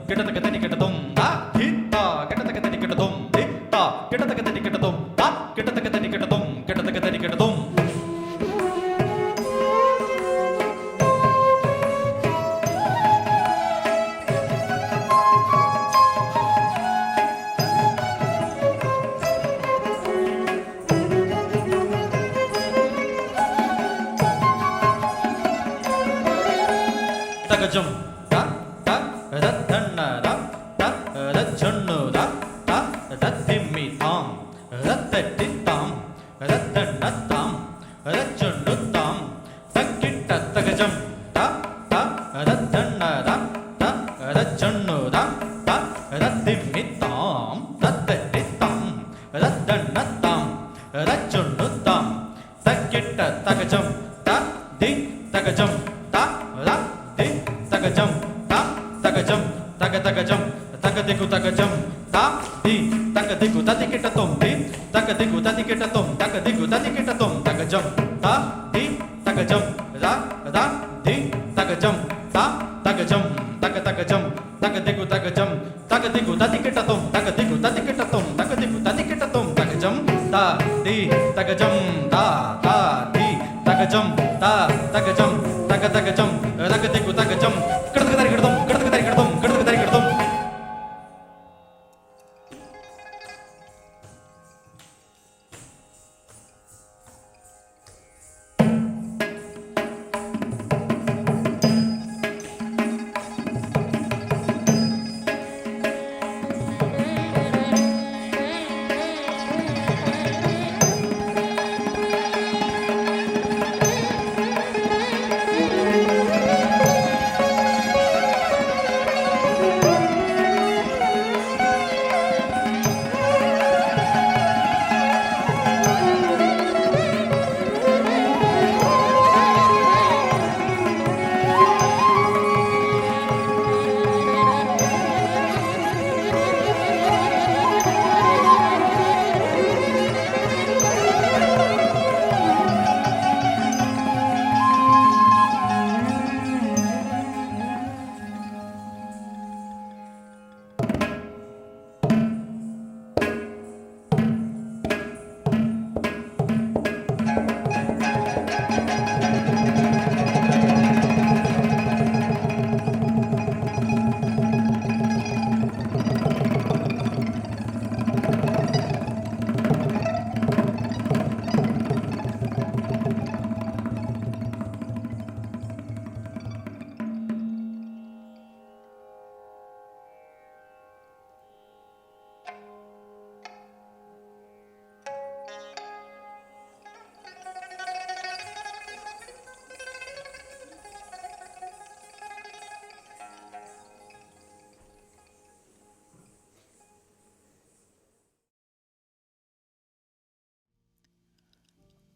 kitatagati kitatum da hitta kitatagati kitatum hitta kitatagati kitatum da kitatagati kitatum kitatagati kitatum tagajam da da da dhanna da da da channu da da da dhimmi tam da tatti tam da dhanna tam da channu tam takitta tagajam da da da dhanna da da da channu da da da dhimmi tam da tatti tam da dhanna tam da channu tam takitta tagajam da di tagajam da da tagajam ta tagajam tagajam tagadiku tagajam ta di tagadiku tadikitatum di tagadiku tadikitatum tagadiku tadikitatum tagajam ta di tagajam ra ra di tagajam ta tagajam tagajam tagadiku tagajam tagadiku tadikitatum tagadiku tadikitatum tagadiku tadikitatum tagajam ta di tagajam ta ta di tagajam ta tagajam tagajam tagadiku tagajam kadakadari kadum kadakadari kadum kadakadari kadum.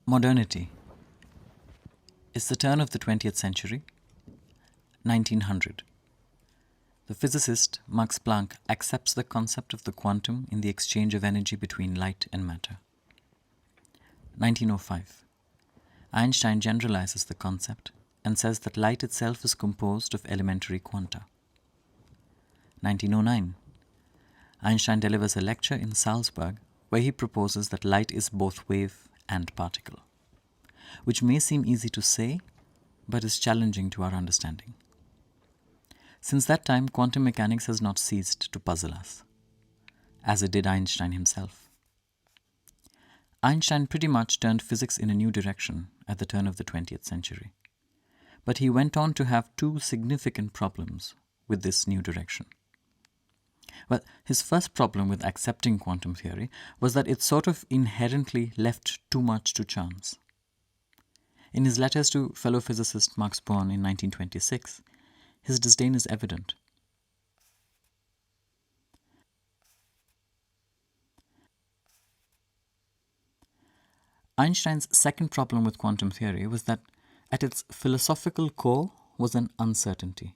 Modernity is the turn of the 20th century, 1900. The physicist Max Planck accepts the concept of the quantum in the exchange of energy between light and matter. 1905. Einstein generalizes the concept and says that light itself is composed of elementary quanta. 1909. Einstein delivers a lecture in Salzburg where he proposes that light is both wave and particle, which may seem easy to say, but is challenging to our understanding. Since that time, quantum mechanics has not ceased to puzzle us, as it did Einstein himself. Einstein pretty much turned physics in a new direction at the turn of the 20th century, but he went on to have two significant problems with this new direction. Well, his first problem with accepting quantum theory was that it sort of inherently left too much to chance. In his letters to fellow physicist Max Born in 1926, his disdain is evident. Einstein's second problem with quantum theory was that at its philosophical core was an uncertainty.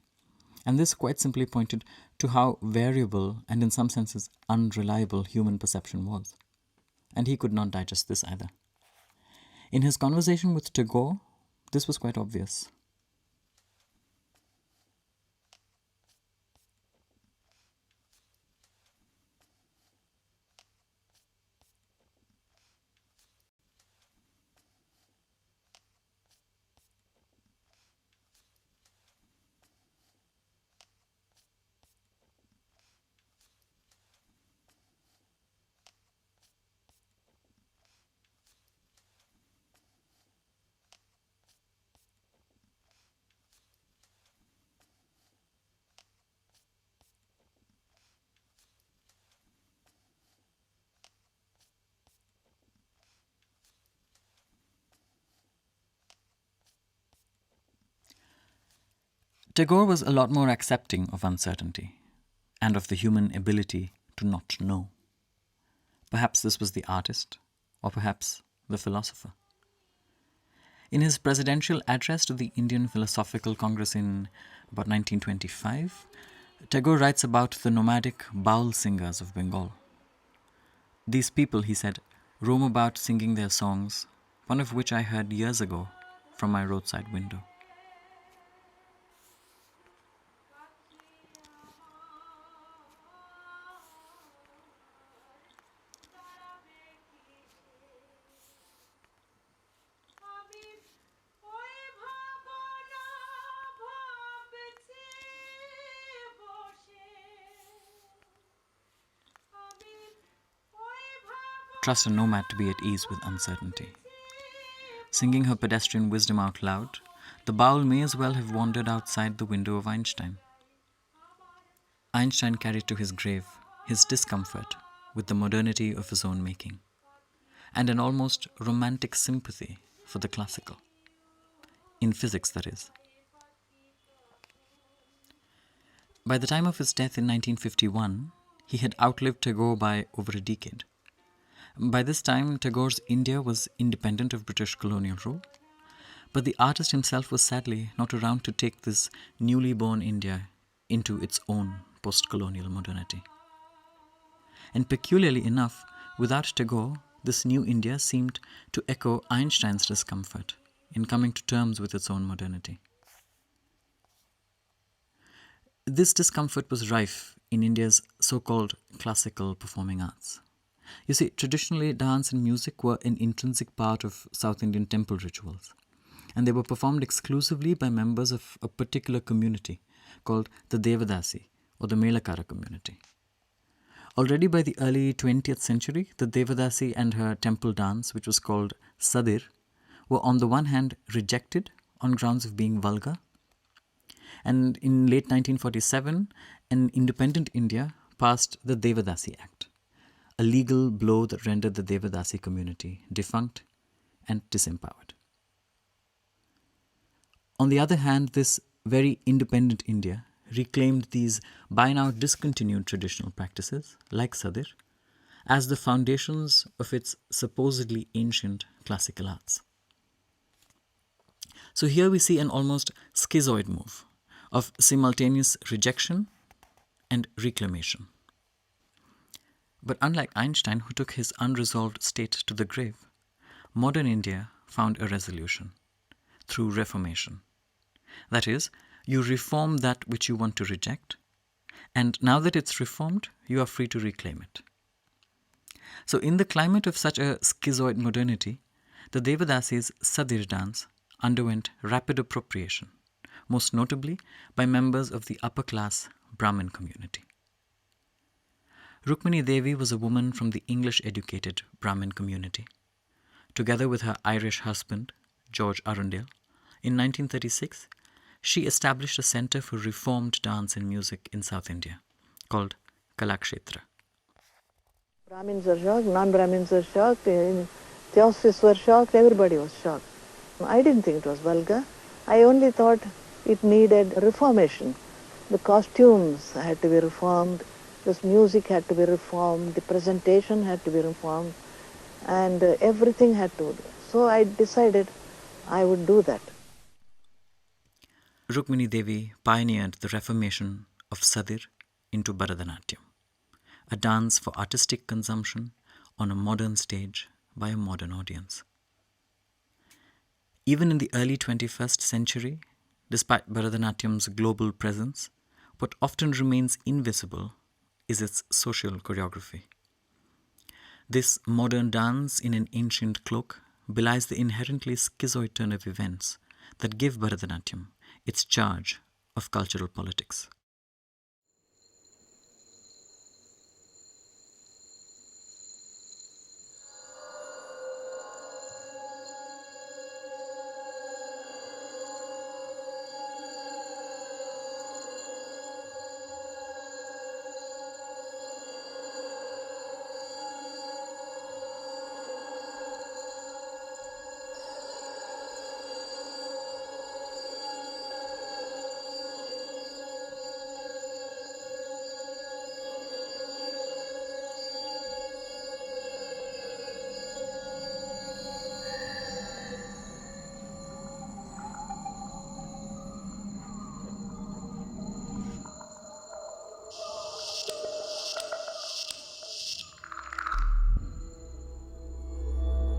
And this quite simply pointed to how variable and in some senses unreliable human perception was. And he could not digest this either. In his conversation with Tagore, this was quite obvious. Tagore was a lot more accepting of uncertainty and of the human ability to not know. Perhaps this was the artist, or perhaps the philosopher. In his presidential address to the Indian Philosophical Congress in about 1925, Tagore writes about the nomadic baul singers of Bengal. These people, he said, roam about singing their songs, one of which I heard years ago from my roadside window. Trust a nomad to be at ease with uncertainty. Singing her pedestrian wisdom out loud, the baul may as well have wandered outside the window of Einstein. Einstein carried to his grave his discomfort with the modernity of his own making, and an almost romantic sympathy for the classical. In physics, that is. By the time of his death in 1951, he had outlived Tagore by over a decade. By this time, Tagore's India was independent of British colonial rule, but the artist himself was sadly not around to take this newly born India into its own post-colonial modernity. And peculiarly enough, without Tagore, this new India seemed to echo Einstein's discomfort in coming to terms with its own modernity. This discomfort was rife in India's so-called classical performing arts. You see, traditionally dance and music were an intrinsic part of South Indian temple rituals, and they were performed exclusively by members of a particular community called the Devadasi or the Melakara community. Already by the early 20th century, the Devadasi and her temple dance, which was called Sadir, were on the one hand rejected on grounds of being vulgar, and in late 1947, an independent India passed the Devadasi Act, a legal blow that rendered the Devadasi community defunct and disempowered. On the other hand, this very independent India reclaimed these by now discontinued traditional practices, like Sadir, as the foundations of its supposedly ancient classical arts. So here we see an almost schizoid move of simultaneous rejection and reclamation. But unlike Einstein, who took his unresolved state to the grave, modern India found a resolution through reformation. That is, you reform that which you want to reject, and now that it's reformed, you are free to reclaim it. So in the climate of such a schizoid modernity, the Devadasi's Sadir dance underwent rapid appropriation, most notably by members of the upper-class Brahmin community. Rukmini Devi was a woman from the English-educated Brahmin community. Together with her Irish husband, George Arundel, in 1936, she established a centre for reformed dance and music in South India, called Kalakshetra. Brahmins were shocked, non-Brahmins were shocked, Theosophists were shocked, everybody was shocked. I didn't think it was vulgar. I only thought it needed reformation. The costumes had to be reformed, this music had to be reformed, the presentation had to be reformed, and everything had to. So I decided I would do that. Rukmini Devi pioneered the reformation of Sadir into Bharatanatyam, a dance for artistic consumption on a modern stage by a modern audience. Even in the early 21st century, despite Bharatanatyam's global presence, what often remains invisible is its social choreography. This modern dance in an ancient cloak belies the inherently schizoid turn of events that give Bharatanatyam its charge of cultural politics.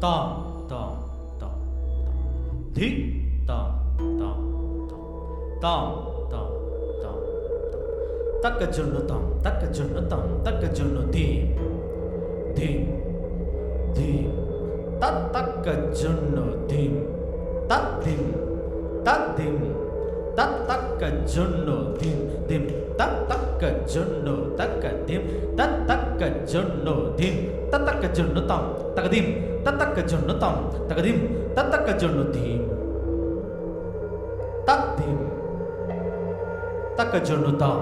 tam tam tam thi tam tam tam tam tam takajunnu tam takajunnu tam takajunnu dim dim dim tatakajunnu dim tadim tadim tatakajunnu dim dim tatakajunnu takadim tatakajunnu dim tatakajunnu tam takadim tatakajunnu tam takadim tatakajunnu dim tadim takajunnu tam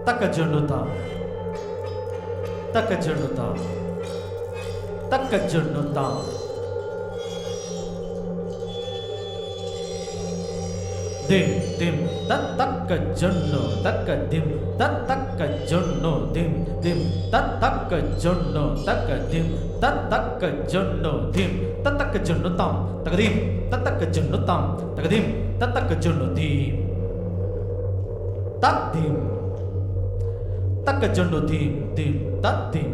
takajunnu tam takajunnu tam takajunnu tam dim dim tatakajunnu takadim tatakajunnu dim dim tatakajunnu takadim tatakajunnu dim tatakajunnu tam takadim tatakajunnu tam takadim tatakajunnu dim tadim takajunnu dim dim tadim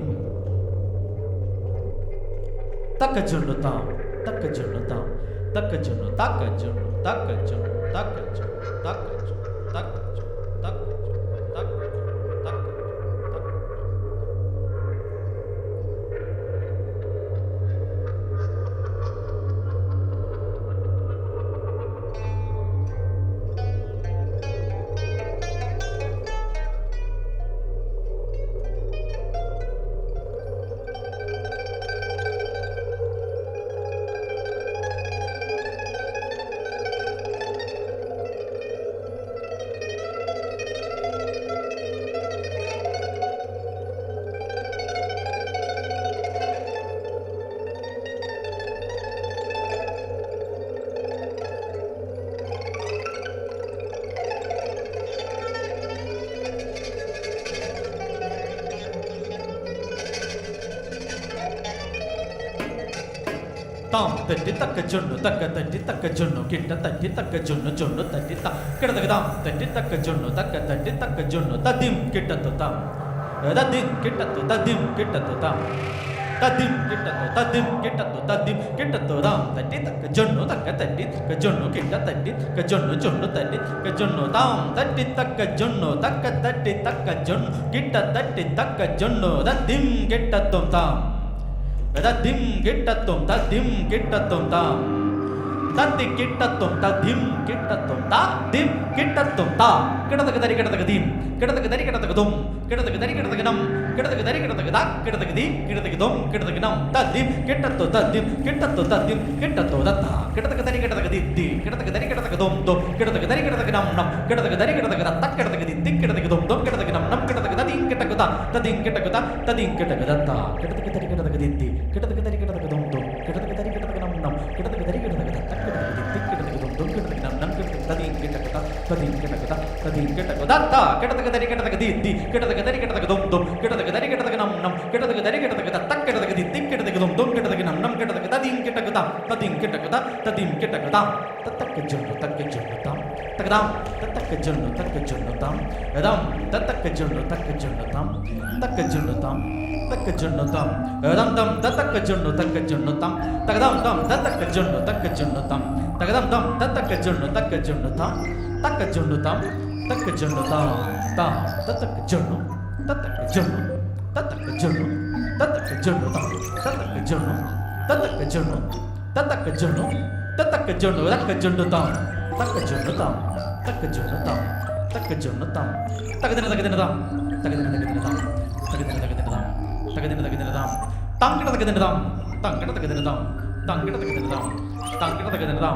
takajunnu tam takajunnu tam takajunnu takajunnu takajunnu takajunnu takajunnu takajunnu tam tatti takajunnu takatatti takajunnu kitta tatti takajunnu junnu tatti ta kedadagam tatti takajunnu takatatti takajunnu tadim kittattu tam tadim kittattu tadim kittattu tam tadim kittattu tadim kittattu tadim kittattu tam tatti takajunnu takatatti takajunnu kitta tatti takajunnu junnu tatti takajunnu tam tatti takajunnu takatatti takajunnu kitta tatti takajunnu tadim kittattu tam tadim kittattum tadim kittattum tam tatti kittattum tadim kittattum tadim kittattum ta kedadagadari kedadagadim kedadagadari kedadagadum kedadagadari kedadaganam kedadagadari kedadagada kedadagadi kedadagadum kedadaganam tadim kittattu tadim kittattu tadim kittattu datta kedadagadari kedadagadidi kedadagadari kedadagadum dum kedadagadari kedadaganam nam kedadagadari kedadagada tak kedadagadi tik kedadagadum dum kedadaganam nam kedadagadadi kittagada tadim kittagada tadim kittagadatta kedadagadari kedadagadidi kedadagadari kedadagadum dum kedadagadari kedadaganam nam kedadagadari kedadagada tak kedadagadi tik kedadagadum dum kedadaganam nam tadim kittagada tadim kittagada tadim kittagadatta kedadagadari kedadagadidi kedadagadari kedadagadum dum kedadagadari kedadaganam nam kedadagadari kedadagada tak kedadagadi tik kedadagadum dum kedadaganam nam kedadagadadi tadim kittagada tadim kittagada tatakajunnu takajunnu tam takadam tatakajunnu takajunnu tam adam tatakajunnu takajunnu tam takajunnu tam takajunnu tam adam tam tatakajunnu takajunnu tam takadam tam tatakajunnu takajunnu tam takadam tam tatakajunnu takajunnu tam takajunnu tam takajunnu tam tam tatakajunnu tatakajunnu tatakajunnu tatakajunnu tam tatakajunnu tatakajunnu tatakajunnu tatakajunnu takajunnu tam takajunnu tam takajunnu tam takajunnu tam takadina takadina tam takadina takadina tam takadina takadina tam takadina takadina tam tangkita takadina tam tangkita takadina tam tangkita takadina tam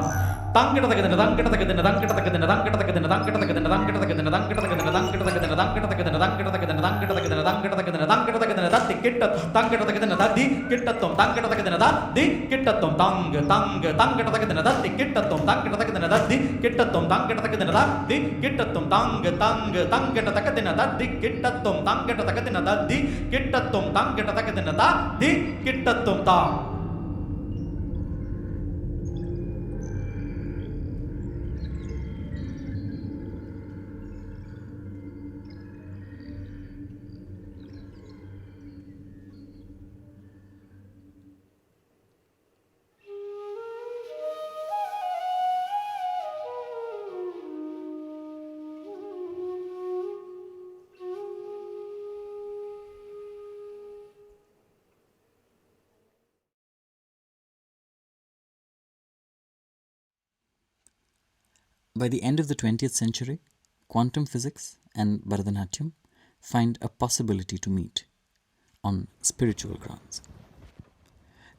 tangkita takadina tam tangkita takadina tangkita takadina tangkita takadina tangkita takadina tangkita takadina tangkita takadina tangkita takadina tangkita takadina tangkita takadina tangkita takadina tangkita takadina tangkita takadina tangkita takadina tatti kitta tangkita takadina tatti kittattum tangkita takadina tatti kittattum tang tang tangkita takadina tatti kittattum tangkita takadina tatti kittattum tangkita takadina tatti kittattum tang tang tangkita takadina tatti kittattum tangkita takadina tatti kittattum tangkita takadina tatti kittattum tang By the end of the 20th century, quantum physics and Bharatanatyam find a possibility to meet on spiritual grounds.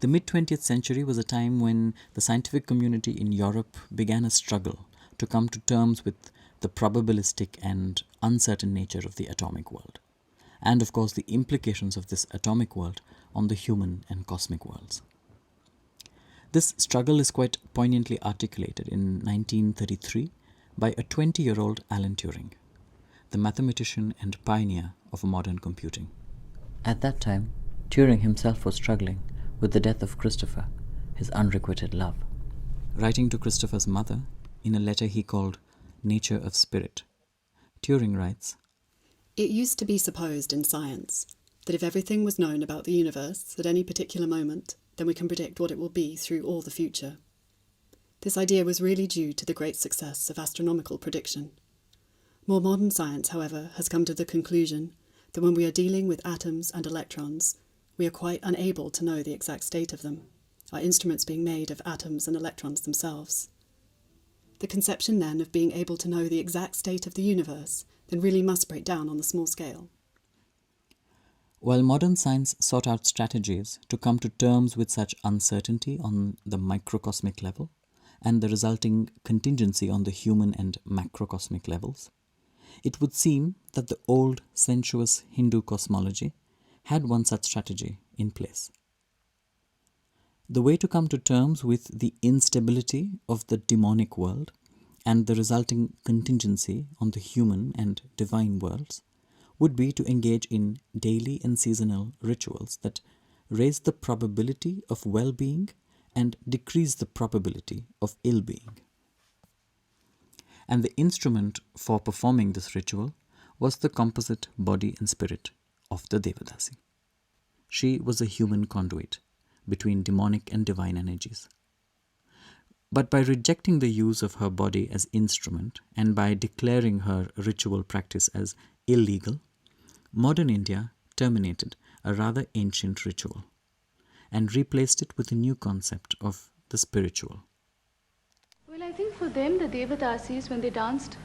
The mid-20th century was a time when the scientific community in Europe began a struggle to come to terms with the probabilistic and uncertain nature of the atomic world, and of course the implications of this atomic world on the human and cosmic worlds. This struggle is quite poignantly articulated in 1933 by a 20-year-old Alan Turing, the mathematician and pioneer of modern computing. At that time, Turing himself was struggling with the death of Christopher, his unrequited love. Writing to Christopher's mother in a letter he called Nature of Spirit, Turing writes, "It used to be supposed in science that if everything was known about the universe at any particular moment, then we can predict what it will be through all the future. This idea was really due to the great success of astronomical prediction. More modern science, however, has come to the conclusion that when we are dealing with atoms and electrons, we are quite unable to know the exact state of them, our instruments being made of atoms and electrons themselves. The conception then of being able to know the exact state of the universe then really must break down on the small scale." While modern science sought out strategies to come to terms with such uncertainty on the microcosmic level and the resulting contingency on the human and macrocosmic levels, it would seem that the old sensuous Hindu cosmology had one such strategy in place. The way to come to terms with the instability of the demonic world and the resulting contingency on the human and divine worlds would be to engage in daily and seasonal rituals that raise the probability of well-being and decrease the probability of ill-being. And the instrument for performing this ritual was the composite body and spirit of the Devadasi. She was a human conduit between demonic and divine energies. But by rejecting the use of her body as instrument and by declaring her ritual practice as illegal, modern India terminated a rather ancient ritual and replaced it with a new concept of the spiritual. Well, I think for them, the Devadasis, when they danced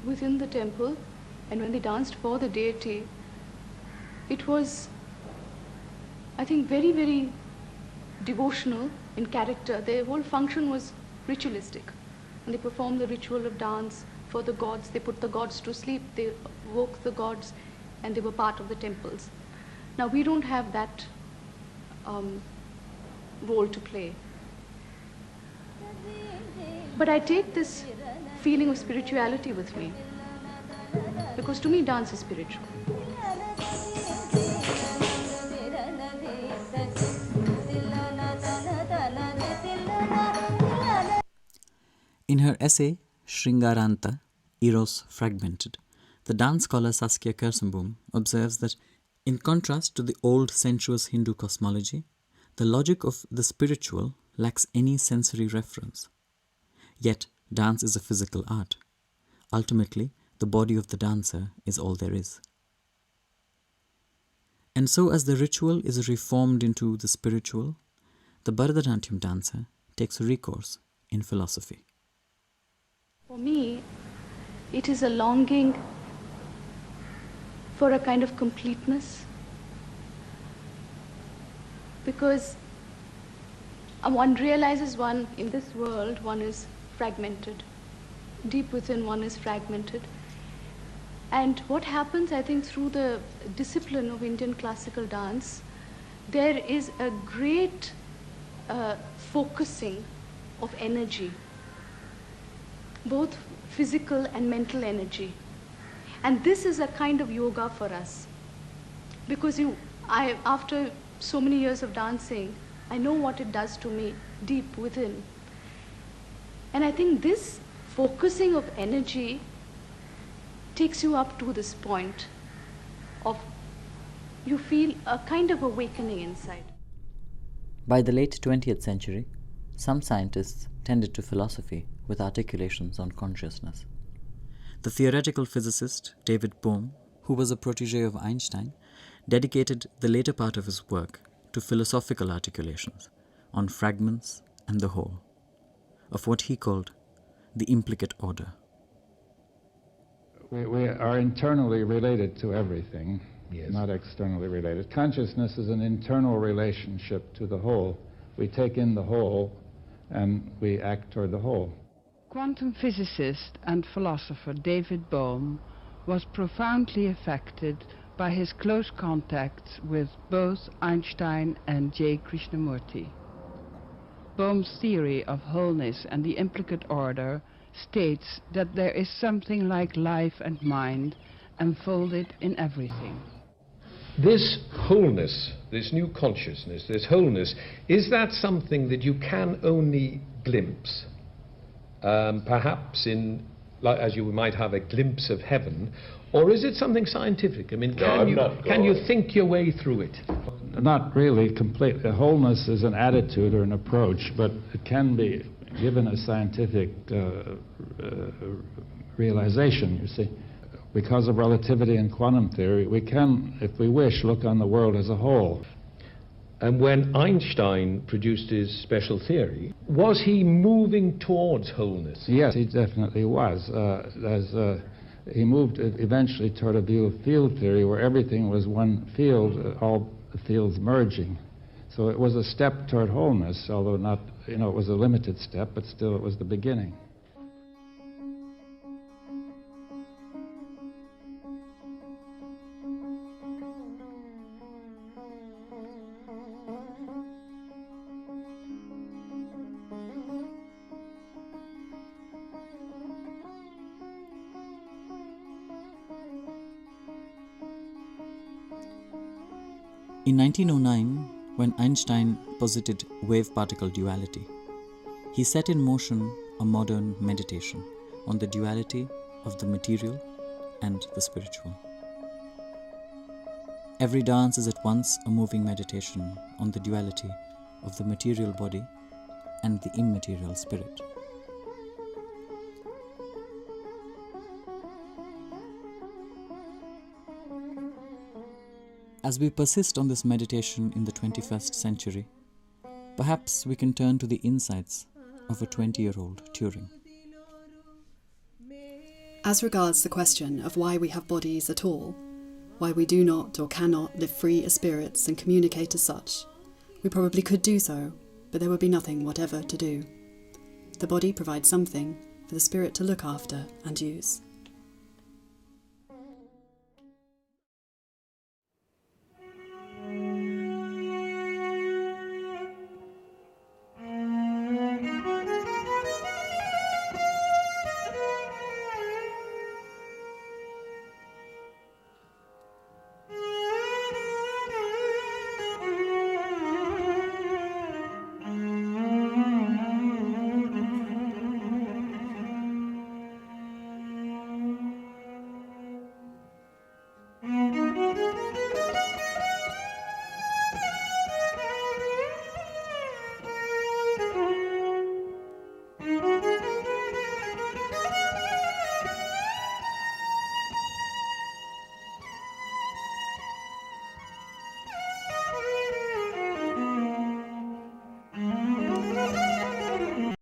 within the temple and when they danced for the deity, it was, I think, very, very devotional in character. Their whole function was ritualistic. And they performed the ritual of dance for the gods. They put the gods to sleep. They woke the gods, and they were part of the temples. Now, we don't have that role to play. But I take this feeling of spirituality with me, because to me, dance is spiritual. In her essay, Shringaranta, Eros Fragmented, the dance scholar Saskia Kersambom observes that, in contrast to the old sensuous Hindu cosmology, the logic of the spiritual lacks any sensory reference. Yet, dance is a physical art. Ultimately, the body of the dancer is all there is. And so, as the ritual is reformed into the spiritual, the Bharatanatyam dancer takes recourse in philosophy. For me, it is a longing for a kind of completeness, because one realizes one in this world, one is fragmented. Deep within, one is fragmented. And what happens, I think, through the discipline of Indian classical dance, there is a great focusing of energy, both physical and mental energy. And this is a kind of yoga for us, because after so many years of dancing, I know what it does to me deep within. And I think this focusing of energy takes you up to this point of you feel a kind of awakening inside. By the late 20th century, some scientists tended to philosophy with articulations on consciousness. The theoretical physicist David Bohm, who was a protege of Einstein, dedicated the later part of his work to philosophical articulations on fragments and the whole, of what he called the implicate order. We are internally related to everything, Yes. not externally related. Consciousness is an internal relationship to the whole. We take in the whole and we act toward the whole. Quantum physicist and philosopher David Bohm was profoundly affected by his close contacts with both Einstein and J. Krishnamurti. Bohm's theory of wholeness and the implicate order states that there is something like life and mind enfolded in everything. This wholeness, this new consciousness, this wholeness, is that something that you can only glimpse? Perhaps in, like, as you might have a glimpse of heaven, or is it something scientific? I mean, can you think your way through it? Not really completely. Wholeness is an attitude or an approach, but it can be given a scientific realization, you see. Because of relativity and quantum theory, we can, if we wish, look on the world as a whole. And when Einstein produced his special theory, was he moving towards wholeness? Yes, he definitely was. He moved eventually toward a view of field theory where everything was one field, all the fields merging. So it was a step toward wholeness, although not, it was a limited step, but still it was the beginning. In 1909, when Einstein posited wave-particle duality, he set in motion a modern meditation on the duality of the material and the spiritual. Every dance is at once a moving meditation on the duality of the material body and the immaterial spirit. As we persist on this meditation in the 21st century, perhaps we can turn to the insights of a 20-year-old Turing. As regards the question of why we have bodies at all, why we do not or cannot live free as spirits and communicate as such, we probably could do so, but there would be nothing whatever to do. The body provides something for the spirit to look after and use.